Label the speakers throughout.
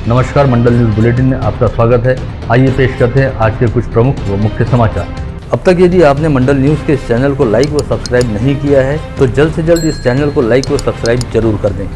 Speaker 1: नमस्कार, मंडल news bulletin में आपका स्वागत है। आइए पेश करते हैं आज के कुछ प्रमुख व मुख्य समाचार। अब तक यदि आपने मंडल न्यूज़ के इस चैनल को लाइक व सब्सक्राइब नहीं किया है तो जल्द से जल्द इस चैनल को लाइक व सब्सक्राइब जरूर कर दें।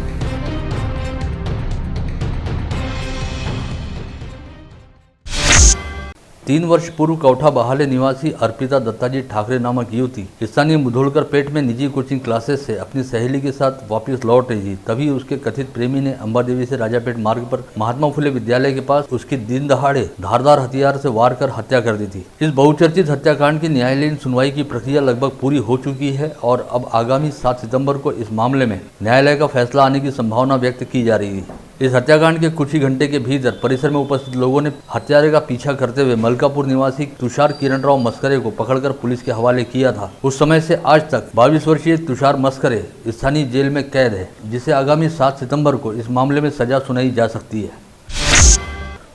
Speaker 1: 3 वर्ष पूर्व कौठा बहाले निवासी अर्पिता दत्ताजी ठाकरे नामक युवती स्थानीय मुधोलकर पेट में निजी कोचिंग क्लासेस से अपनी सहेली के साथ वापस लौट रही थी। तभी उसके कथित प्रेमी ने अंबादेवी से राजापेट मार्ग पर महात्मा फुले विद्यालय के पास उसकी दिन दहाड़े धारदार हथियार से वार कर हत्या कर दी थी। इस बहुचर्चित हत्याकांड की न्यायालयीन सुनवाई की प्रक्रिया लगभग पूरी हो चुकी है और अब आगामी 7 सितम्बर को इस मामले में न्यायालय का फैसला आने की संभावना व्यक्त की जा रही है। इस हत्याकांड के कुछ ही घंटे के भीतर परिसर में उपस्थित लोगों ने हत्यारे का पीछा करते हुए मलकापुर निवासी तुषार किरणराव मस्करे को पकड़कर पुलिस के हवाले किया था। उस समय से आज तक 22 वर्षीय तुषार मस्करे स्थानीय जेल में कैद है, जिसे आगामी 7 सितंबर को इस मामले में सजा सुनाई जा सकती है।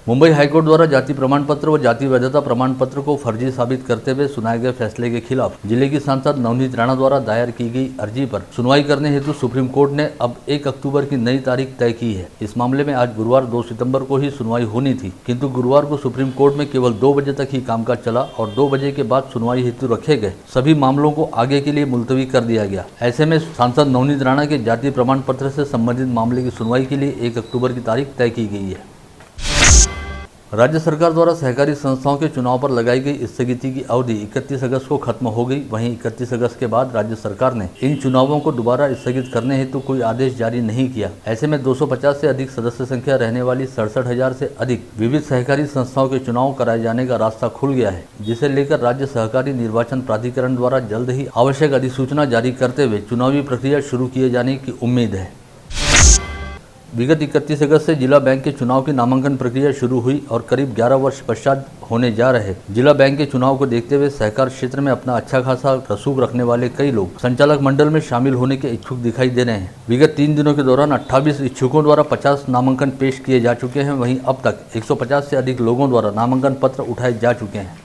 Speaker 1: मुंबई हाईकोर्ट द्वारा जाति प्रमाण पत्र व जाति वैधता प्रमाण पत्र को फर्जी साबित करते हुए सुनाए गए फैसले के खिलाफ जिले की सांसद नवनीत राणा द्वारा दायर की गई अर्जी पर सुनवाई करने हेतु सुप्रीम कोर्ट ने अब 1 अक्टूबर की नई तारीख तय की है। इस मामले में आज गुरुवार 2 सितंबर को ही सुनवाई होनी थी, किंतु गुरुवार को सुप्रीम कोर्ट में केवल 2 बजे तक ही कामकाज चला और 2 बजे के बाद सुनवाई हेतु रखे गए सभी मामलों को आगे के लिए मुलतवी कर दिया गया। ऐसे में सांसद नवनीत राणा के जाति प्रमाण पत्र से संबंधित मामले की सुनवाई के लिए 1 अक्टूबर की तारीख तय की गई है। राज्य सरकार द्वारा सहकारी संस्थाओं के चुनाव पर लगाई गई स्थगिति की अवधि 31 अगस्त को खत्म हो गई। वहीं 31 अगस्त के बाद राज्य सरकार ने इन चुनावों को दोबारा स्थगित करने हेतु कोई आदेश जारी नहीं किया। ऐसे में 250 से अधिक सदस्य संख्या रहने वाली 67,000 से अधिक विविध सहकारी संस्थाओं के चुनाव कराए जाने का रास्ता खुल गया है, जिसे लेकर राज्य सहकारी निर्वाचन प्राधिकरण द्वारा जल्द ही आवश्यक अधिसूचना जारी करते हुए चुनावी प्रक्रिया शुरू किए जाने की उम्मीद है। विगत 31 अगस्त से जिला बैंक के चुनाव की नामांकन प्रक्रिया शुरू हुई और करीब 11 वर्ष पश्चात होने जा रहे जिला बैंक के चुनाव को देखते हुए सहकार क्षेत्र में अपना अच्छा खासा रसूख रखने वाले कई लोग संचालक मंडल में शामिल होने के इच्छुक दिखाई दे रहे हैं। विगत 3 दिनों के दौरान 28 इच्छुकों द्वारा 50 नामांकन पेश किए जा चुके हैं। वहीं अब तक 150 से अधिक लोगों द्वारा नामांकन पत्र उठाए जा चुके हैं।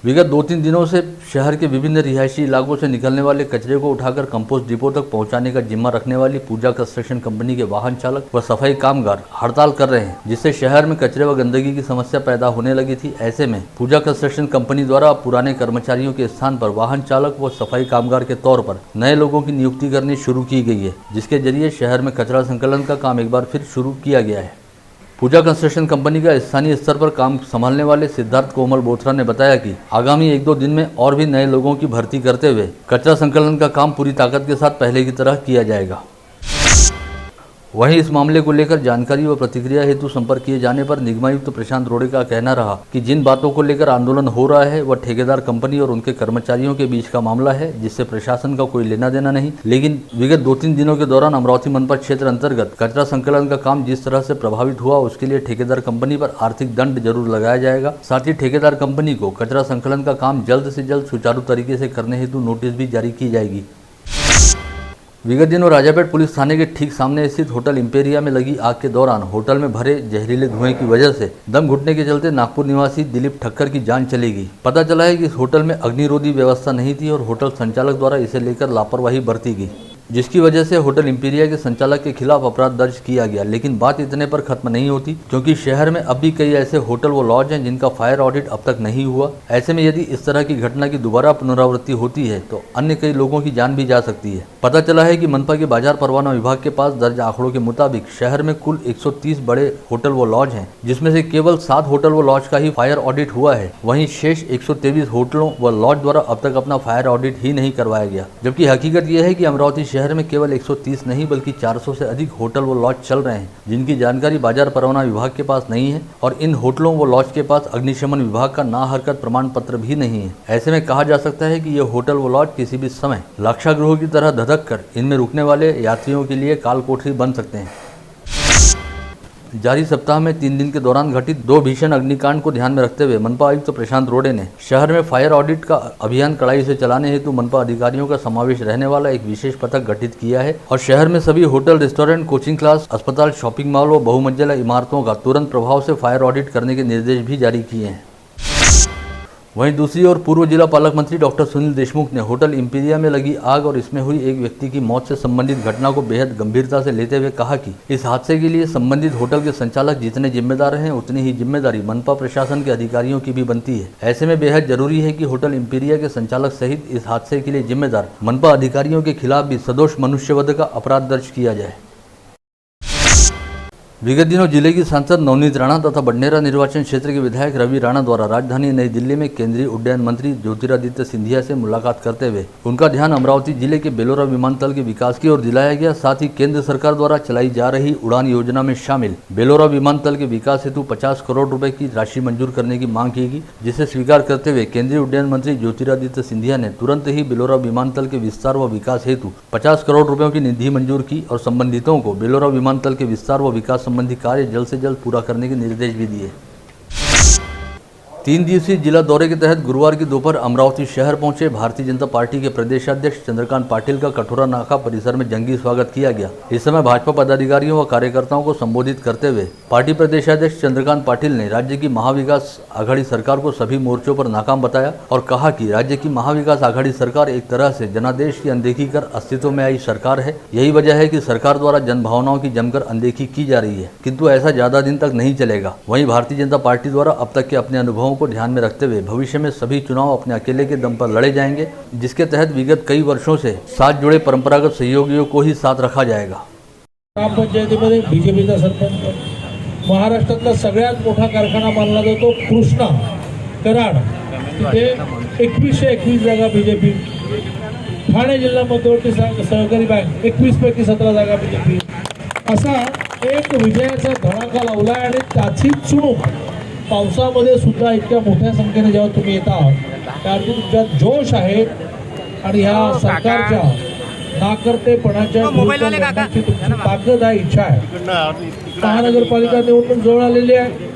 Speaker 1: विगत 2-3 दिनों से शहर के विभिन्न रिहायशी इलाकों से निकलने वाले कचरे को उठाकर कंपोस्ट डिपो तक पहुंचाने का जिम्मा रखने वाली पूजा कंस्ट्रक्शन कंपनी के वाहन चालक व सफाई कामगार हड़ताल कर रहे हैं, जिससे शहर में कचरे व गंदगी की समस्या पैदा होने लगी थी। ऐसे में पूजा कंस्ट्रक्शन कंपनी द्वारा अब पुराने कर्मचारियों के स्थान पर वाहन चालक व सफाई कामगार के तौर पर नए लोगों की नियुक्ति करनी शुरू की गई है, जिसके जरिए शहर में कचरा संकलन का काम एक बार फिर शुरू किया गया है। पूजा कंस्ट्रक्शन कंपनी का स्थानीय स्तर पर काम संभालने वाले सिद्धार्थ कोमल बोथरा ने बताया कि आगामी 1-2 दिन में और भी नए लोगों की भर्ती करते हुए कचरा संकलन का काम पूरी ताकत के साथ पहले की तरह किया जाएगा। वहीं इस मामले को लेकर जानकारी व प्रतिक्रिया हेतु संपर्क किए जाने पर निगमायुक्त प्रशांत रोड़े का कहना रहा कि जिन बातों को लेकर आंदोलन हो रहा है वह ठेकेदार कंपनी और उनके कर्मचारियों के बीच का मामला है, जिससे प्रशासन का कोई लेना देना नहीं। लेकिन विगत 2-3 दिनों के दौरान अमरावती मनपा क्षेत्र अंतर्गत कचरा संकलन का काम जिस तरह से प्रभावित हुआ, उसके लिए ठेकेदार कंपनी पर आर्थिक दंड जरूर लगाया जाएगा। साथ ही ठेकेदार कंपनी को कचरा संकलन का काम जल्द से जल्द सुचारू तरीके से करने हेतु नोटिस भी जारी की जाएगी। विगत दिनों राजापेट पुलिस थाने के ठीक सामने स्थित होटल इंपेरिया में लगी आग के दौरान होटल में भरे जहरीले धुएं की वजह से दम घुटने के चलते नागपुर निवासी दिलीप ठक्कर की जान चली गई। पता चला है कि इस होटल में अग्निरोधी व्यवस्था नहीं थी और होटल संचालक द्वारा इसे लेकर लापरवाही बरती गई, जिसकी वजह से होटल इंपीरिया के संचालक के खिलाफ अपराध दर्ज किया गया। लेकिन बात इतने पर खत्म नहीं होती, क्योंकि शहर में अब भी कई ऐसे होटल व लॉज हैं जिनका फायर ऑडिट अब तक नहीं हुआ। ऐसे में यदि इस तरह की घटना की दोबारा पुनरावृत्ति होती है तो अन्य कई लोगों की जान भी जा सकती है। पता चला है कि मनपा के बाजार परवाना विभाग के पास दर्ज आंकड़ों के मुताबिक शहर में कुल 130 बड़े होटल व लॉज हैं, जिसमें से केवल 7 होटल व लॉज का ही फायर ऑडिट हुआ है। वहीं शेष 123 होटलों व लॉज द्वारा अब तक अपना फायर ऑडिट ही नहीं करवाया गया। जबकि हकीकत यह है कि अमरावती शहर में केवल 130 नहीं बल्कि 400 से अधिक होटल व लॉज चल रहे हैं, जिनकी जानकारी बाजार परवाना विभाग के पास नहीं है और इन होटलों व लॉज के पास अग्निशमन विभाग का ना हरकत प्रमाण पत्र भी नहीं है। ऐसे में कहा जा सकता है कि ये होटल व लॉज किसी भी समय लाक्षागृहों की तरह धधक कर इनमें रुकने वाले यात्रियों के लिए काल कोठरी बन सकते हैं। जारी सप्ताह में 3 दिन के दौरान घटित 2 भीषण अग्निकांड को ध्यान में रखते हुए मनपा आयुक्त प्रशांत रोड़े ने शहर में फायर ऑडिट का अभियान कड़ाई से चलाने हेतु मनपा अधिकारियों का समावेश रहने वाला एक विशेष पथक गठित किया है और शहर में सभी होटल, रेस्टोरेंट, कोचिंग क्लास, अस्पताल, शॉपिंग मॉल व बहुमंजिला इमारतों का तुरंत प्रभाव से फायर ऑडिट करने के निर्देश भी जारी किए हैं। वहीं दूसरी ओर पूर्व जिला पालक मंत्री डॉक्टर सुनील देशमुख ने होटल इंपीरिया में लगी आग और इसमें हुई एक व्यक्ति की मौत से संबंधित घटना को बेहद गंभीरता से लेते हुए कहा कि इस हादसे के लिए संबंधित होटल के संचालक जितने जिम्मेदार हैं उतनी ही जिम्मेदारी मनपा प्रशासन के अधिकारियों की भी बनती है। ऐसे में बेहद जरूरी है कि होटल इंपीरिया के संचालक सहित इस हादसे के लिए जिम्मेदार मनपा अधिकारियों के खिलाफ भी सदोष मनुष्यवध का अपराध दर्ज किया जाए। विगत दिनों जिले की सांसद नवनीत राणा तथा बडनेरा निर्वाचन क्षेत्र के विधायक रवि राणा द्वारा राजधानी नई दिल्ली में केंद्रीय उड्डयन मंत्री ज्योतिरादित्य सिंधिया से मुलाकात करते हुए उनका ध्यान अमरावती जिले के बेलोरा विमानतल के विकास की ओर दिलाया गया। साथ ही केंद्र सरकार द्वारा चलाई जा रही उड़ान योजना में शामिल बेलोरा विमानतल के विकास हेतु 50 करोड़ रुपए की राशि मंजूर करने की मांग की गई, जिसे स्वीकार करते हुए केंद्रीय उड्डयन मंत्री ज्योतिरादित्य सिंधिया ने तुरंत ही बेलोरा विमानतल के विस्तार व विकास हेतु 50 करोड़ रुपयों की निधि मंजूर की और संबंधितों को बेलोरा विमानतल के विस्तार व विकास संबंधी कार्य जल्द से जल्द पूरा करने के निर्देश भी दिए। 3 दिवसीय जिला दौरे के तहत गुरुवार की दोपहर अमरावती शहर पहुंचे भारतीय जनता पार्टी के प्रदेशाध्यक्ष चंद्रकांत पाटिल का कठोरा नाका परिसर में जंगी स्वागत किया गया। इस समय भाजपा पदाधिकारियों व कार्यकर्ताओं को संबोधित करते हुए पार्टी प्रदेशाध्यक्ष चंद्रकांत पाटिल ने राज्य की महाविकास आघाड़ी सरकार को सभी मोर्चों पर नाकाम बताया और कहा कि राज्य की महाविकास आघाड़ी सरकार एक तरह से जनादेश की अनदेखी कर अस्तित्व में आई सरकार है। यही वजह है कि सरकार द्वारा जनभावनाओं की जमकर अनदेखी की जा रही है, किंतु ऐसा ज्यादा दिन तक नहीं चलेगा। वहीं भारतीय जनता पार्टी द्वारा अब तक के अपने अनुभवों को ध्यान में रखते हुए भविष्य में सभी चुनाव अपने अकेले के दम पर लड़े जाएंगे, जिसके तहत विगत कई वर्षों से साथ जुड़े परंपरागत सहयोगियों को ही साथ रखा जाएगा।
Speaker 2: ग्रामपंचायतीमध्ये बीजेपीचा सरपंच, महाराष्ट्रातला सगळ्यात मोठा कारखाना मानला जातो कृष्णा कराड, तिथे 2121 जागा बीजेपी, ठाणे जिल्हा मध्यवर्ती सहकारी बँक 21 पैकी 17 जागा बीजेपी, असा एक विजयाचा धडाका लावलाय आणि त्याची चुणूक पावसामध्ये सुद्धा इतक्या मोठ्या संख्येने जेव्हा तुम्ही येता त्यातून तुमच्यात जोश आहे आणि ह्या सरकारच्या नाकर्तेपणाच्या तुमची ताकद आहे, इच्छा आहे। महानगरपालिका निवडणूक जवळ आलेली आहे।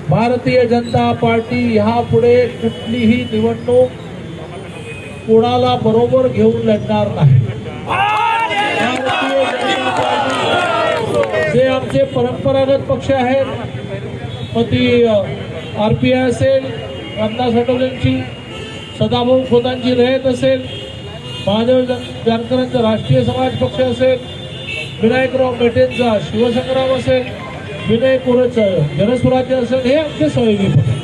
Speaker 2: भारतीय जनता पार्टी ह्या पुढे कुठलीही निवडणूक कोणाला बरोबर घेऊन लढणार नाही। भारतीय जनता पार्टी जे आमचे परंपरागत पक्ष आहेत, मग ती RPI असेल, रामदास आठवलेंची, सदाभाऊ खोतांची रयत असेल, महादेव जानकरांचा राष्ट्रीय समाज पक्ष असेल, विनायकराव मेटेंचा शिवसंग्राम असेल, विनय कोरेचं जनस्वराज्य असेल, हे आमचे सहयोगी पक्ष।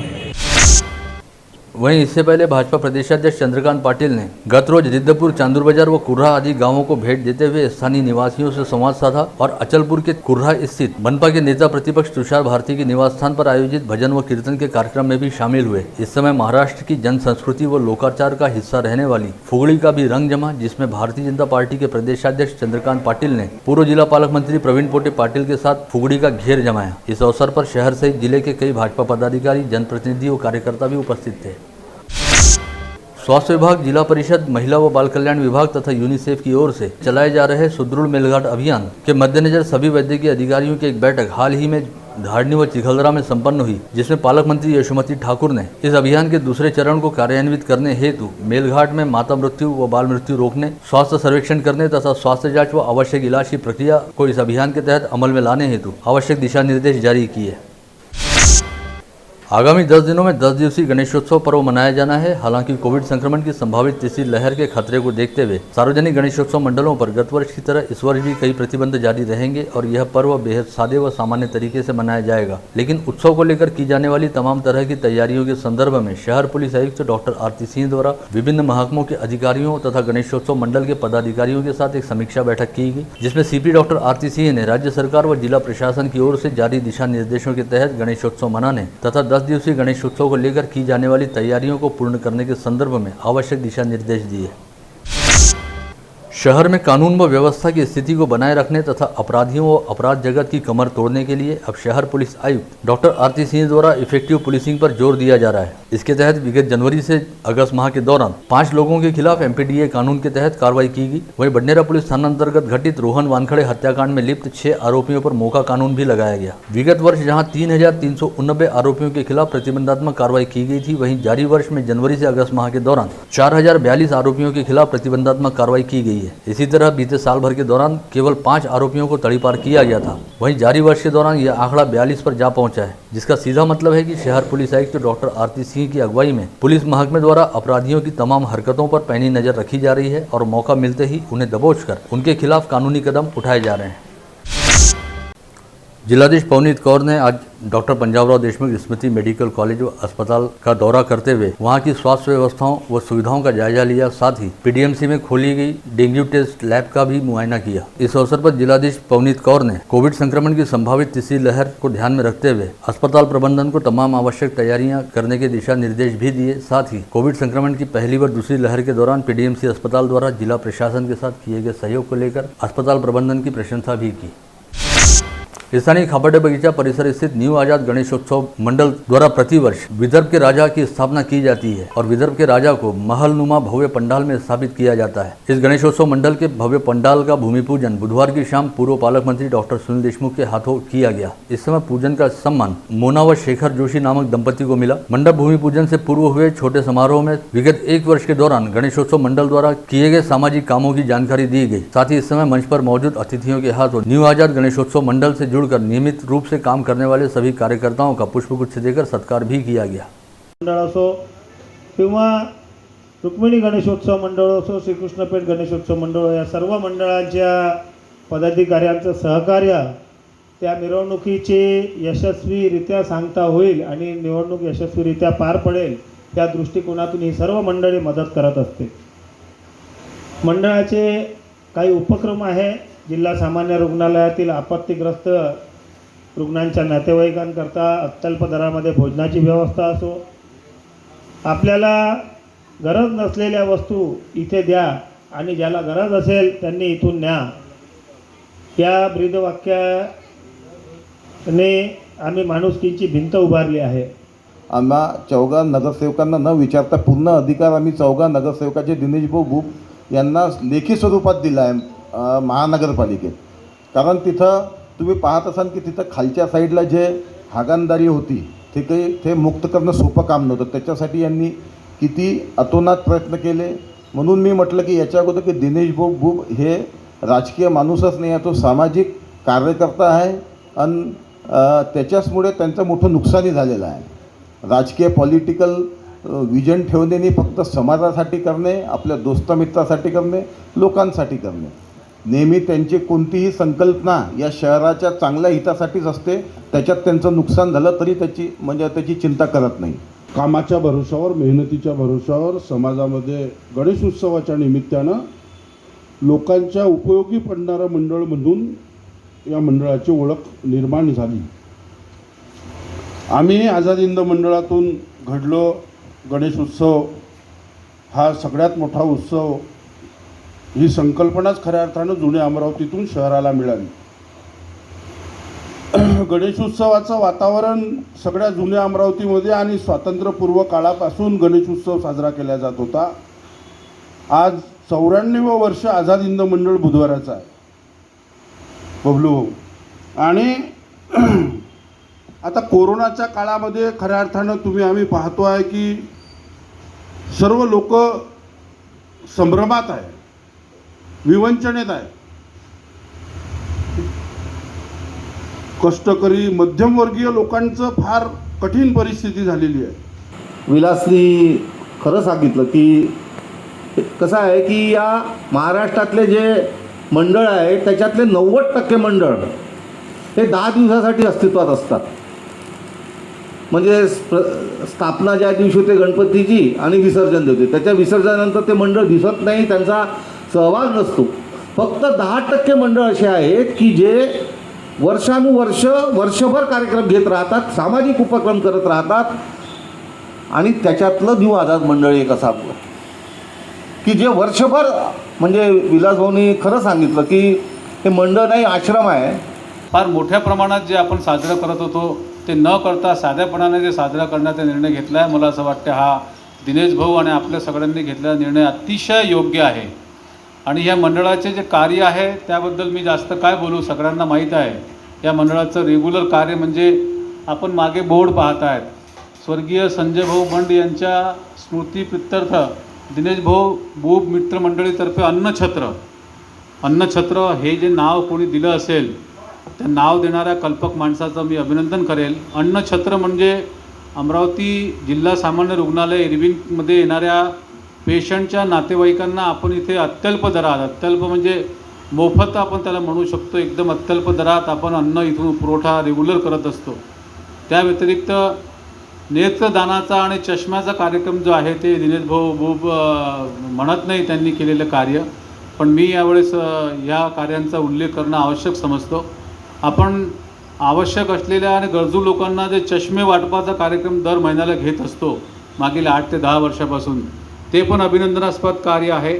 Speaker 1: वहीं इससे पहले भाजपा प्रदेशाध्यक्ष चंद्रकांत पाटिल ने गत रोज रिद्धपुर, चांदूर बाजार व कुर्रा आदि गांवों को भेंट देते हुए स्थानीय निवासियों से संवाद साधा और अचलपुर के कुर्रा स्थित मनपा के नेता प्रतिपक्ष तुषार भारती के निवास स्थान पर आयोजित भजन व कीर्तन के कार्यक्रम में भी शामिल हुए। इस समय महाराष्ट्र की जन संस्कृति व लोकाचार का हिस्सा रहने वाली फुगड़ी का भी रंग जमा, जिसमें भारतीय जनता पार्टी के प्रदेशाध्यक्ष चंद्रकांत पाटिल ने पूर्व जिला पालक मंत्री प्रवीण पोटे पाटिल के साथ फुगड़ी का घेर जमाया। इस अवसर पर शहर सहित जिले के कई भाजपा पदाधिकारी, जनप्रतिनिधि व कार्यकर्ता भी उपस्थित थे। स्वास्थ्य विभाग, जिला परिषद, महिला व बाल कल्याण विभाग तथा यूनिसेफ की ओर से चलाए जा रहे सुदृढ़ मेलघाट अभियान के मद्देनजर सभी वैद्यकीय अधिकारियों की एक बैठक हाल ही में धारनी व चिखलदरा में संपन्न हुई, जिसमें पालक मंत्री यशोमती ठाकुर ने इस अभियान के दूसरे चरण को कार्यान्वित करने हेतु मेलघाट में माता मृत्यु व बाल मृत्यु रोकने, स्वास्थ्य सर्वेक्षण करने तथा स्वास्थ्य जांच व आवश्यक इलाज की प्रक्रिया को इस अभियान के तहत अमल में लाने हेतु आवश्यक दिशा निर्देश जारी किए। आगामी 10 दिनों में 10 दिवसीय गणेशोत्सव पर्व मनाया जाना है। हालांकि कोविड संक्रमण की संभावित तीसरी लहर के खतरे को देखते हुए सार्वजनिक गणेशोत्सव मंडलों पर गत वर्ष की तरह इस वर्ष भी कई प्रतिबंध जारी रहेंगे और यह पर्व बेहद सादे व सामान्य तरीके से मनाया जाएगा। लेकिन उत्सव को लेकर की जाने वाली तमाम तरह की तैयारियों के संदर्भ में शहर पुलिस आयुक्त डॉक्टर आरती सिंह द्वारा विभिन्न महकमों के अधिकारियों तथा गणेशोत्सव मंडल के पदाधिकारियों के साथ एक समीक्षा बैठक की गई, जिसमें CP डॉक्टर आरती सिंह ने राज्य सरकार व जिला प्रशासन की ओर से जारी दिशा निर्देशों के तहत गणेशोत्सव मनाने तथा 10 दिवसीय गणेशोत्सव को लेकर की जाने वाली तैयारियों को पूर्ण करने के संदर्भ में आवश्यक दिशा निर्देश दिए। शहर में कानून व व्यवस्था की स्थिति को बनाए रखने तथा अपराधियों व अपराध जगत की कमर तोड़ने के लिए अब शहर पुलिस आयुक्त डॉक्टर आरती सिंह द्वारा इफेक्टिव पुलिसिंग पर जोर दिया जा रहा है। इसके तहत विगत जनवरी से अगस्त माह के दौरान 5 लोगों के खिलाफ MPDA कानून के तहत कार्रवाई की गई। वहीं बडनेरा पुलिस थाना अंतर्गत घटित रोहन वानखड़े हत्याकांड में लिप्त 6 आरोपियों पर मौका कानून भी लगाया गया। विगत वर्ष जहां 3389 आरोपियों के खिलाफ प्रतिबंधात्मक कार्रवाई की गई थी, वहीं जारी वर्ष में जनवरी से अगस्त माह के दौरान 4042 आरोपियों के खिलाफ प्रतिबंधात्मक कार्रवाई की गई है। इसी तरह बीते साल भर के दौरान केवल 5 आरोपियों को तड़ीपार किया गया था। वहीं जारी वर्ष के दौरान यह आंकड़ा 42 पर जा पहुंचा है, जिसका सीधा मतलब है कि शहर पुलिस आयुक्त डॉक्टर आरती सिंह की अगुवाई में पुलिस महकमे द्वारा अपराधियों की तमाम हरकतों पर पैनी नजर रखी जा रही है और मौका मिलते ही उन्हें दबोचकर उनके खिलाफ कानूनी कदम उठाए जा रहे हैं। जिलाधीश पवनीत कौर ने आज डॉक्टर पंजाबराव देशमुख स्मृति मेडिकल कॉलेज व अस्पताल का दौरा करते हुए वहां की स्वास्थ्य व्यवस्थाओं व सुविधाओं का जायजा लिया। साथ ही पीडीएमसी में खोली गई डेंगू टेस्ट लैब का भी मुआयना किया। इस अवसर पर जिलाधीश पवनीत कौर ने कोविड संक्रमण की संभावित तीसरी लहर को ध्यान में रखते हुए अस्पताल प्रबंधन को तमाम आवश्यक तैयारियां करने के दिशा निर्देश भी दिए। साथ ही कोविड संक्रमण की पहली व दूसरी लहर के दौरान पीडीएमसी अस्पताल द्वारा जिला प्रशासन के साथ किए गए सहयोग को लेकर अस्पताल प्रबंधन की प्रशंसा भी की। स्थानीय खापड़े बगीचा परिसर स्थित न्यू आजाद गणेशोत्सव मंडल द्वारा प्रतिवर्ष विदर्भ के राजा की स्थापना की जाती है और विदर्भ के राजा को महलनुमा भव्य पंडाल में स्थापित किया जाता है। इस गणेशोत्सव मंडल के भव्य पंडाल का भूमि पूजन बुधवार की शाम पूर्व पालक मंत्री डॉक्टर सुनील देशमुख के हाथों किया गया। इस समय पूजन का सम्मान मोना व शेखर जोशी नामक दंपति को मिला। मंडप भूमि पूजन से पूर्व हुए छोटे समारोह में विगत 1 वर्ष के दौरान गणेशोत्सव मंडल द्वारा किए गए सामाजिक कामों की जानकारी दी गई। साथ ही इस समय मंच पर मौजूद अतिथियों के हाथों न्यू आजाद गणेशोत्सव मंडल से जुड़कर नियमित रूप से काम करने वाले सभी कार्यकर्ताओं का पुष्पगुच्छ देकर सत्कार भी किया गया।
Speaker 3: मंडळ असो किंवा रुक्मिणी गणेशोत्सव मंडळ असो, श्रीकृष्णपेठ गणेशोत्सव मंडळ, या सर्व मंडळांच्या पदाधिकाऱ्यांचं सहकार्य त्या मिरवणुकीची यशस्वीरित्या सांगता होईल आणि निवडणूक यशस्वीरित्या पार पडेल या दृष्टिकोनातून ही सर्व मंडळी मदत करत असते। मंडळाचे काही उपक्रम आहे। जिल्हा सामान्य रुग्णालयातील आपत्तीग्रस्त रुग्णांच्या नातेवाईकांकरता अत्यल्प दरामध्ये भोजनाची व्यवस्था असो, आपल्याला गरज नसलेल्या वस्तू इथे द्या आणि ज्याला गरज असेल त्यांनी इथून न्या, या ब्रीदवाक्याने आम्ही माणुसकीची भिंत उभारली आहे।
Speaker 4: आम्हा 14 नगरसेवकांना न विचारता पूर्ण अधिकार आम्ही 14 नगरसेवकाचे दिनेश भाऊ बुब यांना लेखी स्वरूपात दिला आहे महानगरपालिकेत। कारण तिथं तुम्ही पाहत असाल की तिथं खालच्या साईडला जे हागणदारी होती ते मुक्त करणं सोपं काम नव्हतं। त्याच्यासाठी यांनी किती अतोनात प्रयत्न केले। म्हणून मी म्हटलं की याच्या अगोदर की दिनेश भाऊ बुब हे राजकीय माणूसच नाही आहे, तो सामाजिक कार्यकर्ता आहे आणि त्याच्याचमुळे त्यांचं मोठं नुकसानी झालेलं आहे। राजकीय पॉलिटिकल विजन ठेवणे फक्त समाजासाठी करणे, आपल्या दोस्तमित्रासाठी करणे, लोकांसाठी करणे, नेहमी त्यांची कोणतीही संकल्पना या शहराच्या चांगल्या हितासाठीच असते। त्याच्यात त्यांचं नुकसान झालं तरी त्याची चिंता करत नाही।
Speaker 5: कामाच्या भरोशावर, मेहनतीच्या भरोशावर समाजामध्ये गणेश उत्सवाच्या निमित्तानं लोकांच्या उपयोगी पडणारं मंडळ म्हणून या मंडळाची ओळख निर्माण झाली। आम्ही आझाद हिंद मंडळातून घडलो। गणेश उत्सव हा सगळ्यात मोठा उत्सव, ही संकल्पनाच खऱ्या अर्थानं जुन्या अमरावतीतून शहराला मिळाली। गणेशोत्सवाचं वातावरण सगळ्या जुन्या अमरावतीमध्ये आणि स्वातंत्र्यपूर्व काळापासून गणेशोत्सव साजरा केला जात होता। आज 94 वर्ष आझाद हिंद मंडळ बुधवाराचं आहे बबलू भाऊ। आणि आता कोरोनाच्या काळामध्ये खऱ्या अर्थानं आम्ही पाहतो आहे की सर्व लोक संभ्रमात आहे, विवंचनेत आहे। कष्टकरी मध्यमवर्गीय लोकांचं फार कठीण परिस्थिती झालेली आहे।
Speaker 6: विलासनी खरं सांगितलं की कसं आहे की या महाराष्ट्रातले जे मंडळ आहे त्याच्यातले 90% मंडळ हे 10 दिवसासाठी अस्तित्वात असतात। म्हणजे स्थापना ज्या दिवशी होते गणपतीची आणि विसर्जन देते, त्याच्या विसर्जनानंतर ते मंडळ दिसत नाही, त्यांचा सहभाग नसतो। फक्त 10% मंडळ असे आहेत की जे वर्षभर कार्यक्रम घेत राहतात, सामाजिक उपक्रम करत राहतात। आणि त्याच्यातलं न्यू आझाद मंडळ एक असं आपलं की जे वर्षभर, म्हणजे विलास भाऊनी खरं सांगितलं की हे मंडळ नाही, आश्रम आहे।
Speaker 7: फार मोठ्या प्रमाणात जे आपण साजरं करत होतो ते न करता साध्यापणाने जे साजरा करण्याचा निर्णय घेतला आहे, मला असं वाटतं हा दिनेश भाऊ आणि आपल्या सगळ्यांनी घेतलेला निर्णय अतिशय योग्य आहे। आणि ह्या मंडळाचे जे कार्य आहे त्याबद्दल मी जास्त काय बोलू, सगळ्यांना माहीत आहे। या मंडळाचं रेग्युलर कार्य म्हणजे आपण मागे बोर्ड पाहत आहेत, स्वर्गीय संजय भाऊ बंड यांच्या स्मृतीप्रित्यर्थ दिनेश भाऊ बुब मित्रमंडळीतर्फे अन्नछत्र अन्नछत्र हे जे नाव कोणी दिलं असेल त्या नाव देणाऱ्या कल्पक माणसाचं मी अभिनंदन करेल. अन्नछत्र म्हणजे अमरावती जिल्हा सामान्य रुग्णालय इरविनमध्ये येणाऱ्या पेशंटच्या नातेवाईकांना आपण इथे अत्यल्प दरात, अत्यल्प म्हणजे मोफत आपण त्याला म्हणू शकतो, एकदम अत्यल्प दरात आपण अन्न इथून पुरवठा रेग्युलर करत असतो. त्या व्यतिरिक्त नेत्रदानाचा आणि चष्म्याचा कार्यक्रम जो आहे ते दिनेश भाऊ बुब म्हणत नाही त्यांनी केलेलं कार्य, पण मी यावेळेस या कार्यांचा उल्लेख करणं आवश्यक समजतो. आपण आवश्यक असलेल्या आणि गरजू लोकांना जे चष्मे वाटपाचा कार्यक्रम दर महिन्याला घेत असतो मागील 8 ते 10 वर्षापासून, ते पण अभिनंदनास्पद कार्य आहे.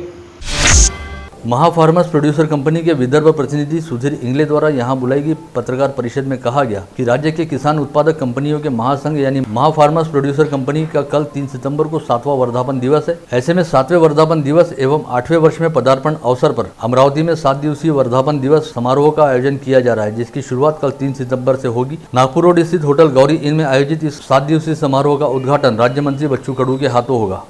Speaker 1: महाफार्मर्स प्रोड्यूसर कंपनी के विदर्भ प्रतिनिधि सुधीर इंगले द्वारा यहां बुलाई गई पत्रकार परिषद में कहा गया कि राज्य के किसान उत्पादक कंपनियों के महासंघ यानी महाफार्मर्स प्रोड्यूसर कंपनी का कल 3 सितंबर को 7वां वर्धापन दिवस है. ऐसे में 7वें वर्धापन दिवस एवं 8वें वर्ष में पदार्पण अवसर पर अमरावती में 7 दिवसीय वर्धापन दिवस समारोह का आयोजन किया जा रहा है, जिसकी शुरुआत कल 3 सितंबर से होगी. नागपुर रोड स्थित होटल गौरी इन में आयोजित इस 7 दिवसीय समारोह का उद्घाटन राज्य मंत्री बच्चू कडू के हाथों होगा.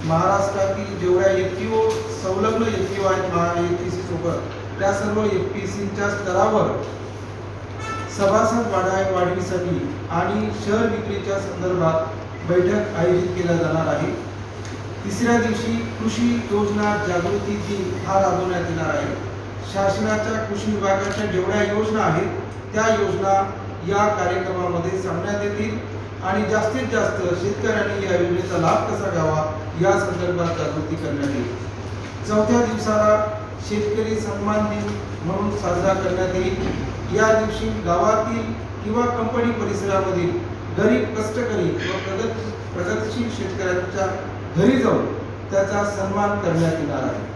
Speaker 8: महाराष्ट्रातील जेवढ्या एफपीओ संलग्न एफपीओ आहेत एफपीसी सोबत, त्या सर्व एफपीसीच्या स्तरावर सभासद वाढीसाठी आणि शहर विक्रीच्या संदर्भात बैठक आयोजित केल्या जाणार आहे. तिसऱ्या दिवशी कृषी योजना जागृती दिन हा राबवण्यात येणार आहे. शासनाच्या कृषी विभागाच्या जेवढ्या योजना आहेत त्या योजना या कार्यक्रमामध्ये सांगण्यात येतील आणि जास्तीत जास्त शेतकऱ्यांनी या योजनेचा लाभ कसा घ्यावा या संदर्भात जागृती करण्यात येईल. 4थ्या दिवसाला शेतकरी सन्मान दिन म्हणून साजरा करण्यात येईल. या दिवशी गावातील किंवा कंपनी परिसरामधील गरीब कष्टकरी व प्रगतिशील शेतकऱ्यांच्या घरी जाऊन त्याचा सन्मान करण्यात येणार आहे.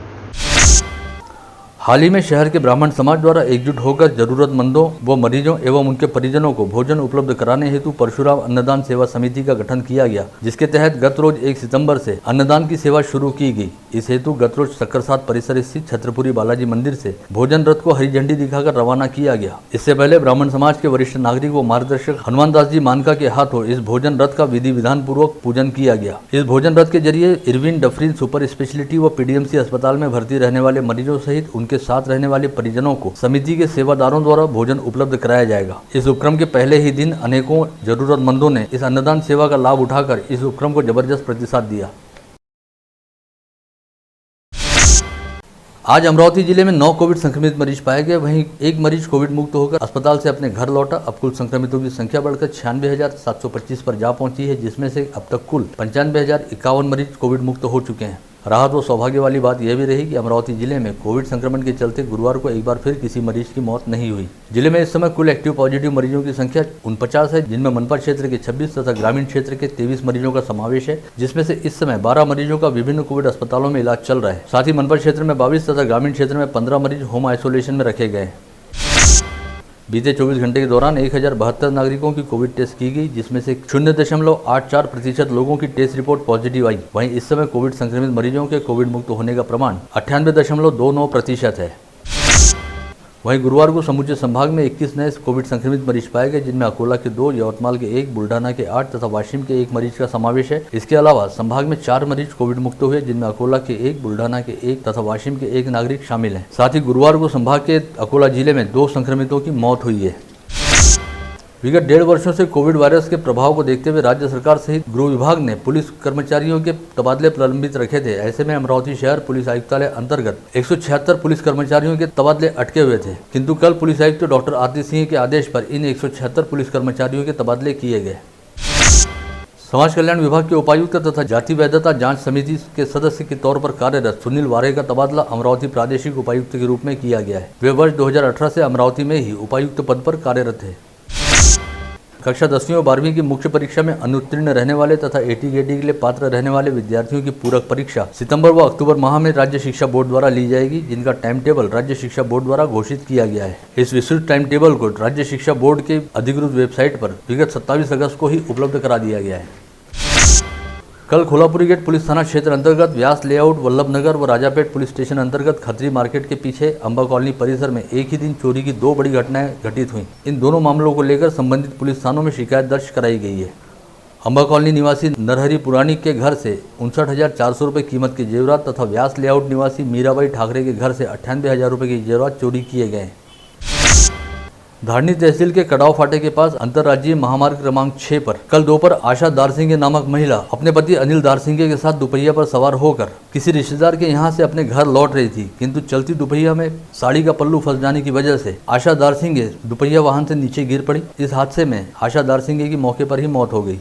Speaker 1: हाल ही में शहर के ब्राह्मण समाज द्वारा एकजुट होकर जरूरतमंदों व मरीजों एवं उनके परिजनों को भोजन उपलब्ध कराने हेतु परशुराम अन्नदान सेवा समिति का गठन किया गया, जिसके तहत गत रोज 1 सितंबर से अन्नदान की सेवा शुरू की गई. इस हेतु गत रोज सक्करसाद परिसर स्थित छत्रपुरी बालाजी मंदिर से भोजन रथ को हरी झंडी दिखाकर रवाना किया गया. इससे पहले ब्राह्मण समाज के वरिष्ठ नागरिक व मार्गदर्शक हनुमान दास जी मानका के हाथों इस भोजन रथ का विधि विधान पूर्वक पूजन किया गया. इस भोजन रथ के जरिए इरविन डफरीन सुपर स्पेशलिटी व पीडीएमसी अस्पताल में भर्ती रहने वाले मरीजों सहित उनके साथ रहने वाले परिजनों को समिति के सेवादारों द्वारा भोजन उपलब्ध कराया जाएगा. इस उपक्रम के पहले ही दिन अनेकों जरूरतमंदों ने इस अन्नदान सेवा का लाभ उठाकर इस उपक्रम को जबरदस्त प्रतिसाद दिया. आज अमरावती जिले में 9 कोविड संक्रमित मरीज पाए गए, वहीं एक मरीज कोविड मुक्त होकर अस्पताल से अपने घर लौटा. अब कुल संक्रमितों की संख्या बढ़कर 96,725 पर जा पहुंची है, जिसमें से अब तक कुल 95,051 मरीज कोविड मुक्त हो चुके हैं. राहत व सौभाग्य वाली बात यह भी रही कि अमरावती जिले में कोविड संक्रमण के चलते गुरुवार को एक बार फिर किसी मरीज की मौत नहीं हुई. जिले में इस समय कुल एक्टिव पॉजिटिव मरीजों की संख्या 49 है, जिनमें मनपा क्षेत्र के 26 तथा ग्रामीण क्षेत्र के 23 मरीजों का समावेश है, जिसमें से इस समय 12 मरीजों का विभिन्न कोविड अस्पतालों में इलाज चल रहा है. साथ ही मनपा क्षेत्र में 22 तथा ग्रामीण क्षेत्र में 15 मरीज होम आइसोलेशन में रखे गए. बीते 24 घंटे के दौरान 1072 नागरिकों की कोविड टेस्ट की गई, जिसमें से 0.84% लोगों की टेस्ट रिपोर्ट पॉजिटिव आई. वहीं इस समय कोविड संक्रमित मरीजों के कोविड मुक्त होने का प्रमाण 98.29% है. वहीं गुरुवार को समूचे संभाग में 21 नए कोविड संक्रमित मरीज पाए गए, जिनमें अकोला के 2, यवतमाल के 1, बुल्ढाना के 8 तथा वाशिम के 1 मरीज का समावेश है. इसके अलावा संभाग में 4 मरीज कोविड मुक्त हुए, जिनमें अकोला के 1, बुल्ढाना के 1 तथा वाशिम के 1 नागरिक शामिल हैं. साथ ही गुरुवार को संभाग के अकोला जिले में 2 संक्रमितों की मौत हुई है. विगत 1.5 वर्षों से कोविड वायरस के प्रभाव को देखते हुए राज्य सरकार सहित गृह विभाग ने पुलिस कर्मचारियों के तबादले प्रलंबित रखे थे. ऐसे में अमरावती शहर पुलिस आयुक्तालय अंतर्गत 176 पुलिस कर्मचारियों के तबादले अटके हुए थे, किंतु कल पुलिस आयुक्त डॉक्टर आरती सिंह के आदेश पर इन 176 पुलिस कर्मचारियों के तबादले किए गए. समाज कल्याण विभाग के उपायुक्त तथा जाति वैधता जांच समिति के सदस्य के तौर पर कार्यरत सुनील वारे का तबादला अमरावती प्रादेशिक उपायुक्त के रूप में किया गया है. वे वर्ष 2018 से अमरावती में ही उपायुक्त पद पर कार्यरत थे. कक्षा 10वीं और 12वीं की मुख्य परीक्षा में अनुत्तीर्ण रहने वाले तथा एटी-गेटी के लिए पात्र रहने वाले विद्यार्थियों की पूरक परीक्षा सितंबर व अक्टूबर माह में राज्य शिक्षा बोर्ड द्वारा ली जाएगी, जिनका टाइम टेबल राज्य शिक्षा बोर्ड द्वारा घोषित किया गया है. इस विस्तृत टाइम टेबल को राज्य शिक्षा बोर्ड के अधिकृत वेबसाइट पर विगत 27 अगस्त को ही उपलब्ध करा दिया गया है. कल खोलापुरी गेट पुलिस थाना क्षेत्र अंतर्गत व्यास लेआउट, वल्लभनगर व राजापेट पुलिस स्टेशन अंतर्गत खत्री मार्केट के पीछे अंबा कॉलोनी परिसर में एक ही दिन चोरी की 2 बड़ी घटनाएं घटित हुई. इन दोनों मामलों को लेकर संबंधित पुलिस थानों में शिकायत दर्ज कराई गई है. अम्बा कॉलोनी निवासी नरहरी पुरानी के घर से 59,400 रुपये कीमत के जेवरात तथा व्यास लेआउट निवासी मीराबाई ठाकरे के घर से 98,000 रुपये के जेवरात चोरी किए गए। धारनी तहसील के कटाव फाटे के पास अंतर्राज्यीय महामार्ग क्रमांक 6 पर कल दोपहर आशा दारसिंगे नामक महिला अपने पति अनिल दारसिंगे के साथ दुपहिया पर सवार होकर किसी रिश्तेदार के यहां से अपने घर लौट रही थी, किंतु चलती दुपहिया में साड़ी का पल्लू फंस जाने की वजह से आशा दारसिंगे दुपहिया वाहन से नीचे गिर पड़ी। इस हादसे में आशा दारसिंगे की मौके पर ही मौत हो गई।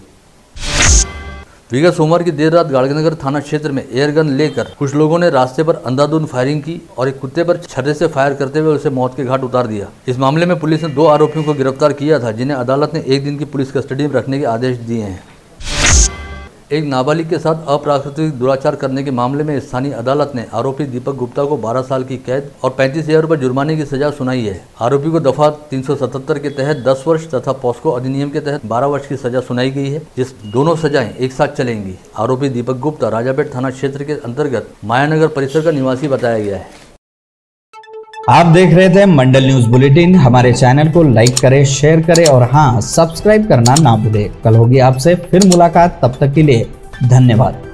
Speaker 1: विगत सोमवार की देर रात गाड़गनगर थाना क्षेत्र में एयरगन लेकर कुछ लोगों ने रास्ते पर अंधाधुंध फायरिंग की और एक कुत्ते पर छर्रे से फायर करते हुए उसे मौत के घाट उतार दिया। इस मामले में पुलिस ने 2 आरोपियों को गिरफ्तार किया था, जिन्हें अदालत ने 1 दिन की पुलिस कस्टडी में रखने के आदेश दिए हैं। एक नाबालिग के साथ अप्राकृतिक दुराचार करने के मामले में स्थानीय अदालत ने आरोपी दीपक गुप्ता को 12 साल की कैद और 35,000 रुपये जुर्माने की सजा सुनाई है। आरोपी को दफा 377 के तहत 10 वर्ष तथा पॉस्को अधिनियम के तहत 12 वर्ष की सजा सुनाई गई है, जिस दोनों सजाएं एक साथ चलेंगी। आरोपी दीपक गुप्ता राजापेट थाना क्षेत्र के अंतर्गत मायानगर परिसर का निवासी बताया गया है।
Speaker 9: आप देख रहे थे मंडल न्यूज बुलेटिन। हमारे चैनल को लाइक करें, शेयर करें और हाँ, सब्सक्राइब करना ना भूलें। कल होगी आपसे फिर मुलाकात, तब तक के लिए धन्यवाद।